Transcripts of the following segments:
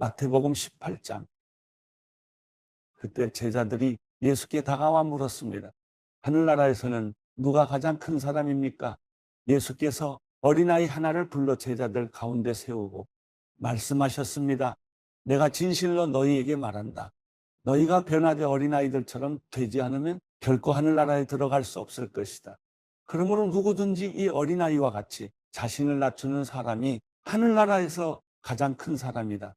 마태복음 18장. 그때 제자들이 예수께 다가와 물었습니다. 하늘나라에서는 누가 가장 큰 사람입니까? 예수께서 어린아이 하나를 불러 제자들 가운데 세우고 말씀하셨습니다. 내가 진실로 너희에게 말한다. 너희가 변화되 어린아이들처럼 되지 않으면 결코 하늘나라에 들어갈 수 없을 것이다. 그러므로 누구든지 이 어린아이와 같이 자신을 낮추는 사람이 하늘나라에서 가장 큰 사람이다.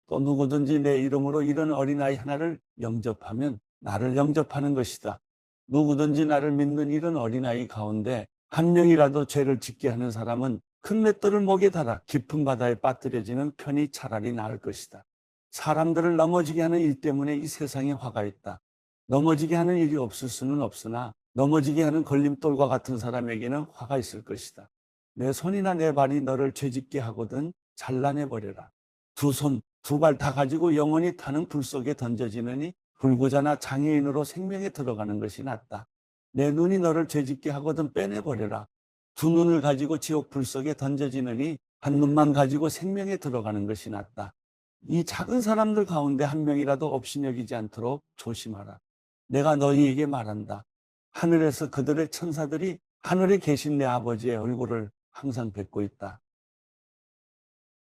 또 누구든지 내 이름으로 이런 어린아이 하나를 영접하면 나를 영접하는 것이다. 누구든지 나를 믿는 이런 어린아이 가운데 한 명이라도 죄를 짓게 하는 사람은 큰 맷돌을 목에 달아 깊은 바다에 빠뜨려지는 편이 차라리 나을 것이다. 사람들을 넘어지게 하는 일 때문에 이 세상에 화가 있다. 넘어지게 하는 일이 없을 수는 없으나 넘어지게 하는 걸림돌과 같은 사람에게는 화가 있을 것이다. 내 손이나 내 발이 너를 죄짓게 하거든 잘라내버려라. 두 손, 두 발 다 가지고 영원히 타는 불 속에 던져지느니 불구자나 장애인으로 생명에 들어가는 것이 낫다. 내 눈이 너를 죄짓게 하거든 빼내버려라. 두 눈을 가지고 지옥 불 속에 던져지느니 한 눈만 가지고 생명에 들어가는 것이 낫다. 이 작은 사람들 가운데 한 명이라도 업신여기지 않도록 조심하라. 내가 너희에게 말한다. 하늘에서 그들의 천사들이 하늘에 계신 내 아버지의 얼굴을 항상 뵙고 있다.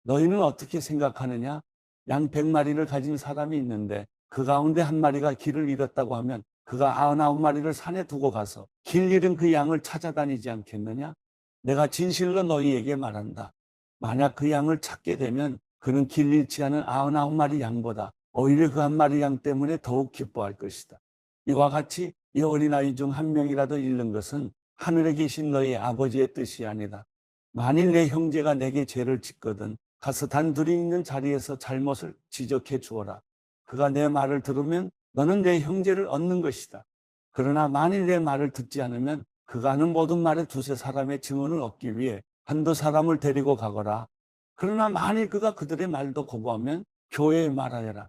너희는 어떻게 생각하느냐? 양 100마리를 가진 사람이 있는데 그 가운데 한 마리가 길을 잃었다고 하면 그가 99마리를 산에 두고 가서 길 잃은 그 양을 찾아다니지 않겠느냐? 내가 진실로 너희에게 말한다. 만약 그 양을 찾게 되면 그는 길 잃지 않은 99마리 양보다 오히려 그 한 마리 양 때문에 더욱 기뻐할 것이다. 이와 같이 이 어린아이 중 한 명이라도 잃는 것은 하늘에 계신 너희 아버지의 뜻이 아니다. 만일 내 형제가 내게 죄를 짓거든 가서 단둘이 있는 자리에서 잘못을 지적해 주어라. 그가 내 말을 들으면 너는 내 형제를 얻는 것이다. 그러나 만일 내 말을 듣지 않으면 그가 하는 모든 말에 두세 사람의 증언을 얻기 위해 한두 사람을 데리고 가거라. 그러나 만일 그가 그들의 말도 거부하면 교회에 말하여라.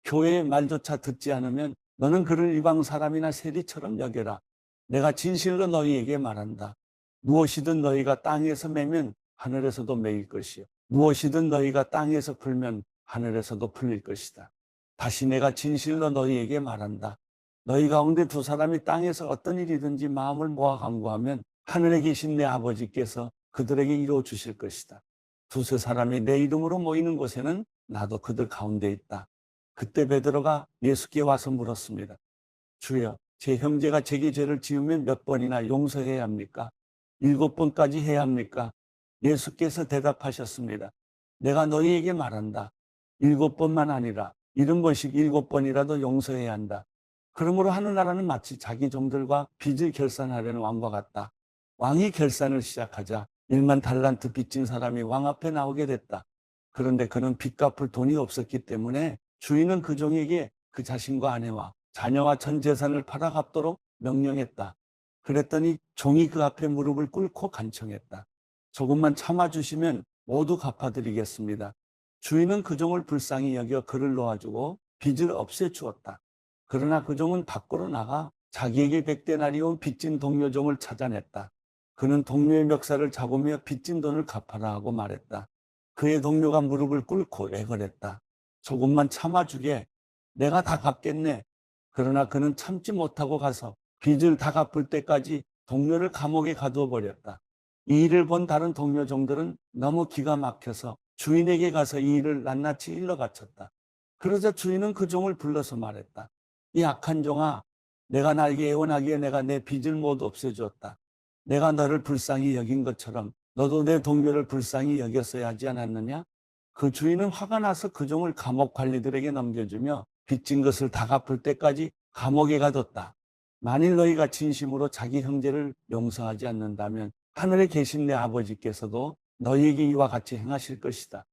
교회의 말조차 듣지 않으면 너는 그를 이방 사람이나 세리처럼 여겨라. 내가 진실로 너희에게 말한다. 무엇이든 너희가 땅에서 매면 하늘에서도 매일 것이요. 무엇이든 너희가 땅에서 풀면 하늘에서도 풀릴 것이다. 다시 내가 진실로 너희에게 말한다. 너희 가운데 두 사람이 땅에서 어떤 일이든지 마음을 모아 간구하면 하늘에 계신 내 아버지께서 그들에게 이루어 주실 것이다. 두세 사람이 내 이름으로 모이는 곳에는 나도 그들 가운데 있다. 그때 베드로가 예수께 와서 물었습니다. 주여, 제 형제가 제게 죄를 지으면 몇 번이나 용서해야 합니까? 7번까지 해야 합니까? 예수께서 대답하셨습니다. 내가 너희에게 말한다. 7번만 아니라 70번씩 7번이라도 용서해야 한다. 그러므로 하늘나라는 마치 자기 종들과 빚을 결산하려는 왕과 같다. 왕이 결산을 시작하자 1만 달란트 빚진 사람이 왕 앞에 나오게 됐다. 그런데 그는 빚 갚을 돈이 없었기 때문에 주인은 그 종에게 그 자신과 아내와 자녀와 전 재산을 팔아 갚도록 명령했다. 그랬더니 종이 그 앞에 무릎을 꿇고 간청했다. 조금만 참아주시면 모두 갚아드리겠습니다. 주인은 그 종을 불쌍히 여겨 그를 놓아주고 빚을 없애주었다. 그러나 그 종은 밖으로 나가 자기에게 100데나리온 빚진 동료 종을 찾아냈다. 그는 동료의 멱살을 잡으며 빚진 돈을 갚아라 하고 말했다. 그의 동료가 무릎을 꿇고 애걸했다. 조금만 참아주게. 내가 다 갚겠네. 그러나 그는 참지 못하고 가서 빚을 다 갚을 때까지 동료를 감옥에 가두어 버렸다. 이 일을 본 다른 동료 종들은 너무 기가 막혀서 주인에게 가서 이 일을 낱낱이 일러 바쳤다. 그러자 주인은 그 종을 불러서 말했다. 이 악한 종아, 내가 나에게 애원하기에 내가 내 빚을 모두 없애주었다. 내가 너를 불쌍히 여긴 것처럼 너도 내 동료를 불쌍히 여겼어야 하지 않았느냐? 그 주인은 화가 나서 그 종을 감옥 관리들에게 넘겨주며 빚진 것을 다 갚을 때까지 감옥에 가뒀다. 만일 너희가 진심으로 자기 형제를 용서하지 않는다면 하늘에 계신 내 아버지께서도 너희에게 이와 같이 행하실 것이다.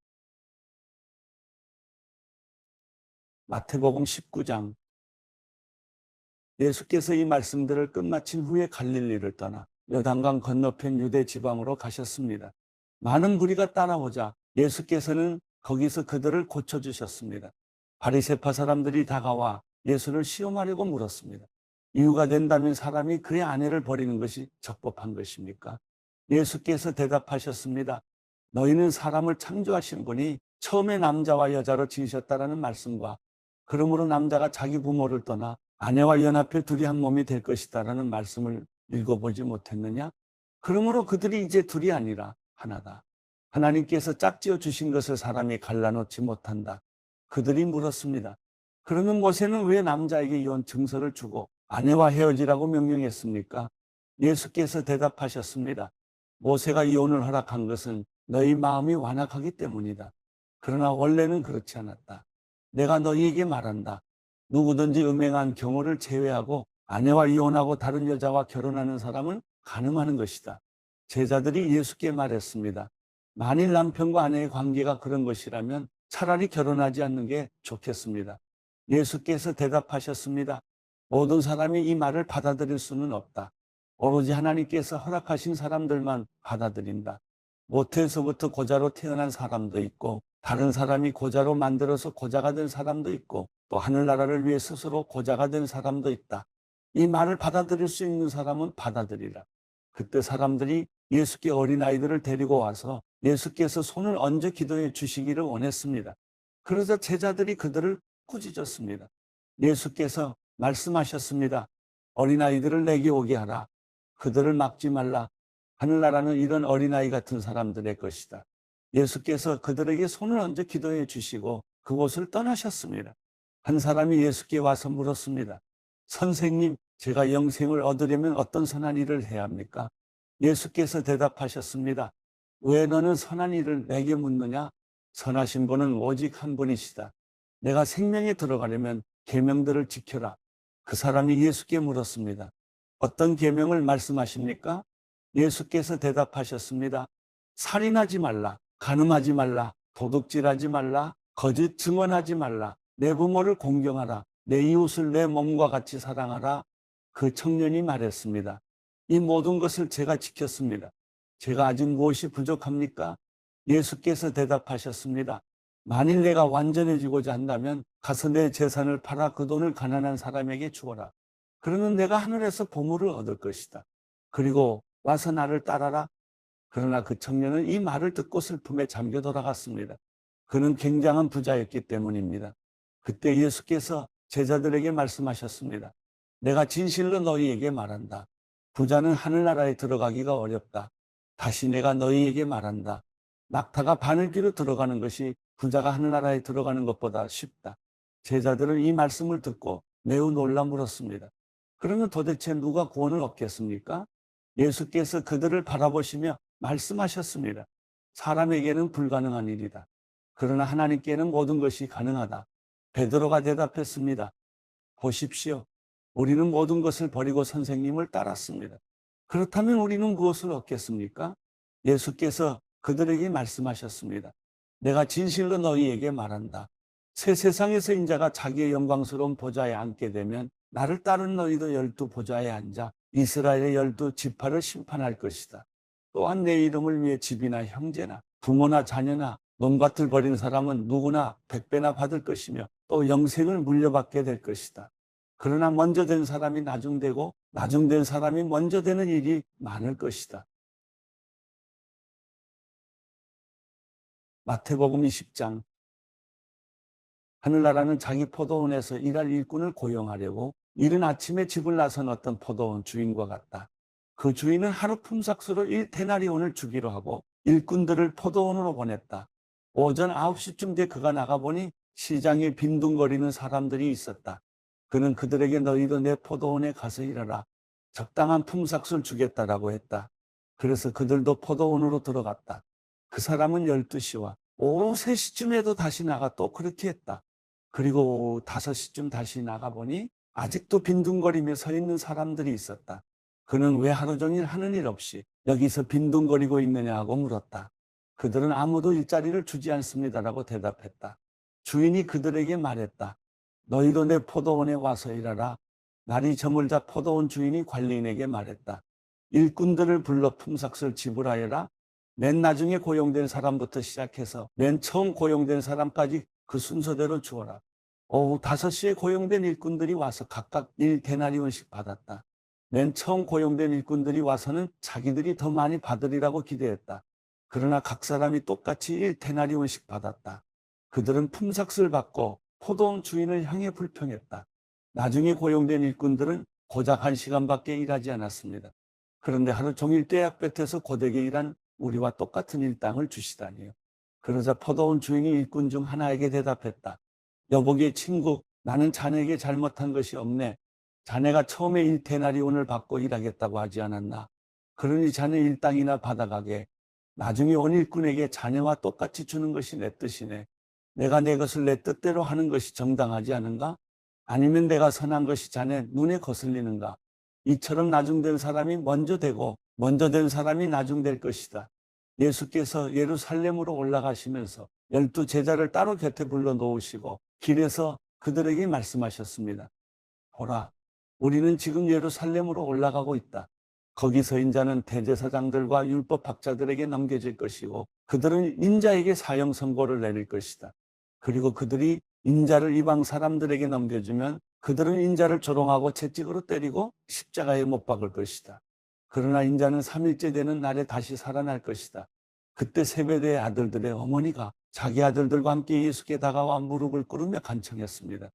마태복음 19장. 예수께서 이 말씀들을 끝마친 후에 갈릴리를 떠나 요단강 건너편 유대 지방으로 가셨습니다. 많은 무리가 따라오자 예수께서는 거기서 그들을 고쳐주셨습니다. 바리새파 사람들이 다가와 예수를 시험하려고 물었습니다. 이유가 된다면 사람이 그의 아내를 버리는 것이 적법한 것입니까? 예수께서 대답하셨습니다. 너희는 사람을 창조하신 분이 처음에 남자와 여자로 지으셨다라는 말씀과 그러므로 남자가 자기 부모를 떠나 아내와 연합해 둘이 한 몸이 될 것이다라는 말씀을 읽어보지 못했느냐? 그러므로 그들이 이제 둘이 아니라 하나다. 하나님께서 짝지어 주신 것을 사람이 갈라놓지 못한다. 그들이 물었습니다. 그러면 모세는 왜 남자에게 이혼 증서를 주고 아내와 헤어지라고 명령했습니까? 예수께서 대답하셨습니다. 모세가 이혼을 허락한 것은 너희 마음이 완악하기 때문이다. 그러나 원래는 그렇지 않았다. 내가 너희에게 말한다. 누구든지 음행한 경우를 제외하고 아내와 이혼하고 다른 여자와 결혼하는 사람은 간음하는 것이다. 제자들이 예수께 말했습니다. 만일 남편과 아내의 관계가 그런 것이라면 차라리 결혼하지 않는 게 좋겠습니다. 예수께서 대답하셨습니다. 모든 사람이 이 말을 받아들일 수는 없다. 오로지 하나님께서 허락하신 사람들만 받아들인다. 모태에서부터 고자로 태어난 사람도 있고 다른 사람이 고자로 만들어서 고자가 된 사람도 있고 또 하늘나라를 위해 스스로 고자가 된 사람도 있다. 이 말을 받아들일 수 있는 사람은 받아들이라. 그때 사람들이 예수께 어린아이들을 데리고 와서 예수께서 손을 얹어 기도해 주시기를 원했습니다. 그러자 제자들이 그들을 꾸짖었습니다. 예수께서 말씀하셨습니다. 어린아이들을 내게 오게 하라. 그들을 막지 말라. 하늘나라는 이런 어린아이 같은 사람들의 것이다. 예수께서 그들에게 손을 얹어 기도해 주시고 그곳을 떠나셨습니다. 한 사람이 예수께 와서 물었습니다. 선생님, 제가 영생을 얻으려면 어떤 선한 일을 해야 합니까? 예수께서 대답하셨습니다. 왜 너는 선한 일을 내게 묻느냐? 선하신 분은 오직 한 분이시다. 내가 생명에 들어가려면 계명들을 지켜라. 그 사람이 예수께 물었습니다. 어떤 계명을 말씀하십니까? 예수께서 대답하셨습니다. 살인하지 말라, 간음하지 말라, 도둑질하지 말라, 거짓 증언하지 말라, 내 부모를 공경하라, 내 이웃을 내 몸과 같이 사랑하라. 그 청년이 말했습니다. 이 모든 것을 제가 지켰습니다. 제가 아직 무엇이 부족합니까? 예수께서 대답하셨습니다. 만일 내가 완전해지고자 한다면 가서 내 재산을 팔아 그 돈을 가난한 사람에게 주어라. 그러면 내가 하늘에서 보물을 얻을 것이다. 그리고 와서 나를 따라라. 그러나 그 청년은 이 말을 듣고 슬픔에 잠겨 돌아갔습니다. 그는 굉장한 부자였기 때문입니다. 그때 예수께서 제자들에게 말씀하셨습니다. 내가 진실로 너희에게 말한다. 부자는 하늘나라에 들어가기가 어렵다. 다시 내가 너희에게 말한다. 낙타가 바늘귀로 들어가는 것이 부자가 하늘나라에 들어가는 것보다 쉽다. 제자들은 이 말씀을 듣고 매우 놀라 물었습니다. 그러면 도대체 누가 구원을 얻겠습니까? 예수께서 그들을 바라보시며 말씀하셨습니다. 사람에게는 불가능한 일이다. 그러나 하나님께는 모든 것이 가능하다. 베드로가 대답했습니다. 보십시오. 우리는 모든 것을 버리고 선생님을 따랐습니다. 그렇다면 우리는 무엇을 얻겠습니까? 예수께서 그들에게 말씀하셨습니다. 내가 진실로 너희에게 말한다. 새 세상에서 인자가 자기의 영광스러운 보좌에 앉게 되면 나를 따른 너희도 12 보좌에 앉아 이스라엘의 12 지파를 심판할 것이다. 또한 내 이름을 위해 집이나 형제나 부모나 자녀나 몸밭을 버린 사람은 누구나 100배나 받을 것이며 또 영생을 물려받게 될 것이다. 그러나 먼저 된 사람이 나중되고 나중된 사람이 먼저 되는 일이 많을 것이다. 마태복음 20장. 하늘나라는 자기 포도원에서 일할 일꾼을 고용하려고 이른 아침에 집을 나선 어떤 포도원 주인과 같다. 그 주인은 하루 품삯으로 1데나리온을 주기로 하고 일꾼들을 포도원으로 보냈다. 오전 9시쯤 돼 그가 나가보니 시장에 빈둥거리는 사람들이 있었다. 그는 그들에게 너희도 내 포도원에 가서 일하라. 적당한 품삯을 주겠다라고 했다. 그래서 그들도 포도원으로 들어갔다. 그 사람은 12시와 오후 3시쯤에도 다시 나가 또 그렇게 했다. 그리고 오후 5시쯤 다시 나가보니 아직도 빈둥거리며 서 있는 사람들이 있었다. 그는 왜 하루 종일 하는 일 없이 여기서 빈둥거리고 있느냐 하고 물었다. 그들은 아무도 일자리를 주지 않습니다라고 대답했다. 주인이 그들에게 말했다. 너희도 내 포도원에 와서 일하라. 날이 저물자 포도원 주인이 관리인에게 말했다. 일꾼들을 불러 품삯을 지불하여라. 맨 나중에 고용된 사람부터 시작해서 맨 처음 고용된 사람까지 그 순서대로 주어라. 오후 5시에 고용된 일꾼들이 와서 각각 1데나리온씩 받았다. 맨 처음 고용된 일꾼들이 와서는 자기들이 더 많이 받으리라고 기대했다. 그러나 각 사람이 똑같이 1데나리온씩 받았다. 그들은 품삯을 받고 포도원 주인을 향해 불평했다. 나중에 고용된 일꾼들은 고작 1시간밖에 일하지 않았습니다. 그런데 하루 종일 떼약볕에서 고되게 일한 우리와 똑같은 일당을 주시다니요. 그러자 포도원 주인이 일꾼 중 하나에게 대답했다. 여보게 친구, 나는 자네에게 잘못한 것이 없네. 자네가 처음에 1데나리온을 받고 일하겠다고 하지 않았나? 그러니 자네 일당이나 받아가게. 나중에 온 일꾼에게 자네와 똑같이 주는 것이 내 뜻이네. 내가 내 것을 내 뜻대로 하는 것이 정당하지 않은가? 아니면 내가 선한 것이 자네 눈에 거슬리는가? 이처럼 나중된 사람이 먼저 되고 먼저 된 사람이 나중될 것이다. 예수께서 예루살렘으로 올라가시면서 12 제자를 따로 곁에 불러 놓으시고 길에서 그들에게 말씀하셨습니다. 보라, 우리는 지금 예루살렘으로 올라가고 있다. 거기서 인자는 대제사장들과 율법학자들에게 넘겨질 것이고 그들은 인자에게 사형 선고를 내릴 것이다. 그리고 그들이 인자를 이방 사람들에게 넘겨주면 그들은 인자를 조롱하고 채찍으로 때리고 십자가에 못 박을 것이다. 그러나 인자는 3일째 되는 날에 다시 살아날 것이다. 그때 세베대의 아들들의 어머니가 자기 아들들과 함께 예수께 다가와 무릎을 꿇으며 간청했습니다.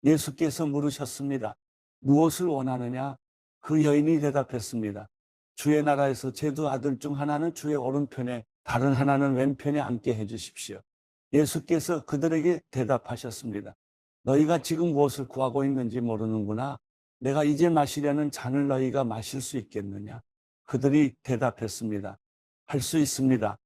예수께서 물으셨습니다. 무엇을 원하느냐? 그 여인이 대답했습니다. 주의 나라에서 제 두 아들 중 하나는 주의 오른편에 다른 하나는 왼편에 앉게 해주십시오. 예수께서 그들에게 대답하셨습니다. 너희가 지금 무엇을 구하고 있는지 모르는구나. 내가 이제 마시려는 잔을 너희가 마실 수 있겠느냐? 그들이 대답했습니다. 할 수 있습니다.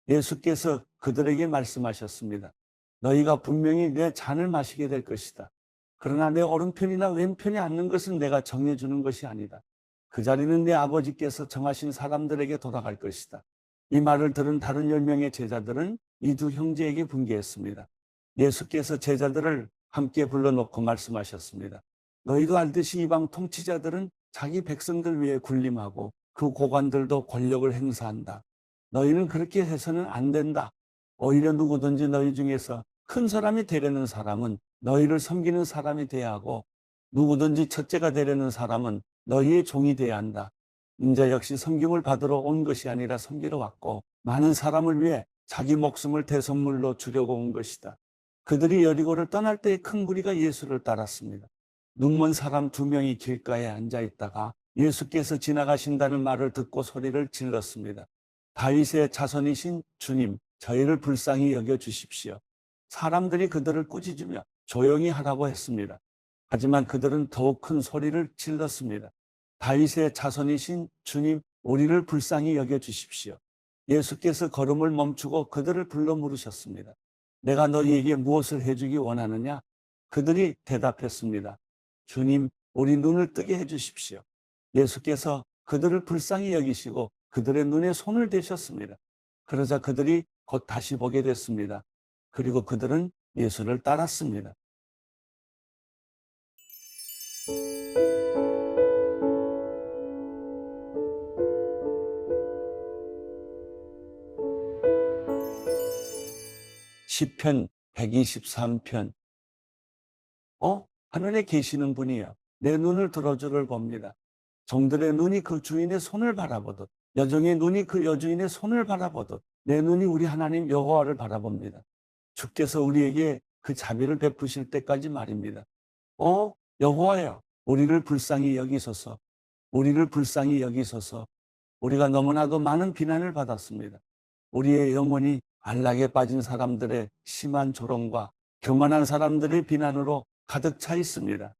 예수께서 그들에게 말씀하셨습니다. 너희가 분명히 내 잔을 마시게 될 것이다. 그러나 내 오른편이나 왼편에 앉는 것은 내가 정해주는 것이 아니다. 그 자리는 내 아버지께서 정하신 사람들에게 돌아갈 것이다. 이 말을 들은 다른 10명의 제자들은 이 두 형제에게 분개했습니다. 예수께서 제자들을 함께 불러놓고 말씀하셨습니다. 너희도 알듯이 이방 통치자들은 자기 백성들 위해 군림하고 그 고관들도 권력을 행사한다. 너희는 그렇게 해서는 안 된다. 오히려 누구든지 너희 중에서 큰 사람이 되려는 사람은 너희를 섬기는 사람이 돼야 하고 누구든지 첫째가 되려는 사람은 너희의 종이 돼야 한다. 인자 역시 섬김을 받으러 온 것이 아니라 섬기러 왔고 많은 사람을 위해 자기 목숨을 대선물로 주려고 온 것이다. 그들이 여리고를 떠날 때에 큰 무리가 예수를 따랐습니다. 눈먼 사람 2명이 길가에 앉아 있다가 예수께서 지나가신다는 말을 듣고 소리를 질렀습니다. 다윗의 자손이신 주님, 저희를 불쌍히 여겨주십시오. 사람들이 그들을 꾸짖으며 조용히 하라고 했습니다. 하지만 그들은 더욱 큰 소리를 질렀습니다. 다윗의 자손이신 주님, 우리를 불쌍히 여겨주십시오. 예수께서 걸음을 멈추고 그들을 불러 물으셨습니다. 내가 너희에게 무엇을 해주기 원하느냐? 그들이 대답했습니다. 주님, 우리 눈을 뜨게 해주십시오. 예수께서 그들을 불쌍히 여기시고 그들의 눈에 손을 대셨습니다. 그러자 그들이 곧 다시 보게 됐습니다. 그리고 그들은 예수를 따랐습니다. 시편 123편. 하늘에 계시는 분이여, 내 눈을 들어주를 봅니다. 종들의 눈이 그 주인의 손을 바라보듯 여종의 눈이 그 여주인의 손을 바라보듯 내 눈이 우리 하나님 여호와를 바라봅니다. 주께서 우리에게 그 자비를 베푸실 때까지 말입니다. 여호와여, 우리를 불쌍히 여기소서. 우리를 불쌍히 여기소서. 우리가 너무나도 많은 비난을 받았습니다. 우리의 영혼이 안락에 빠진 사람들의 심한 조롱과 교만한 사람들의 비난으로 가득 차 있습니다.